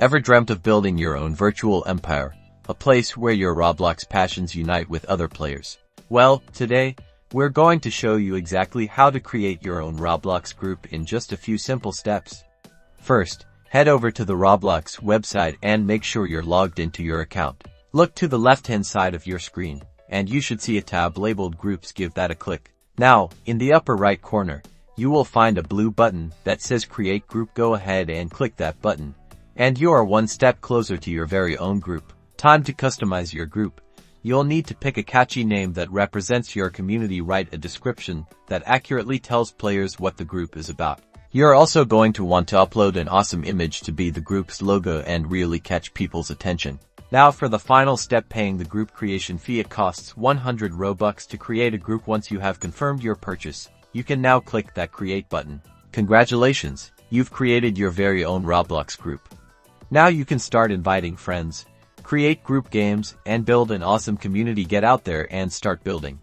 Ever dreamt of building your own virtual empire, a place where your Roblox passions unite with other players? Well, today, we're going to show you exactly how to create your own Roblox group in just a few simple steps. First, head over to the Roblox website and make sure you're logged into your account. Look to the left-hand side of your screen, and you should see a tab labeled Groups. Give that a click. Now, in the upper right corner, you will find a blue button that says Create Group. Go ahead and click that button, and you are one step closer to your very own group. Time to customize your group. You'll need to pick a catchy name that represents your community. Write a description that accurately tells players what the group is about. You're also going to want to upload an awesome image to be the group's logo and really catch people's attention. Now for the final step, paying the group creation fee. It costs 100 Robux to create a group. Once you have confirmed your purchase, you can now click that Create button. Congratulations, you've created your very own Roblox group. Now you can start inviting friends, create group games, and build an awesome community. Get out there and start building.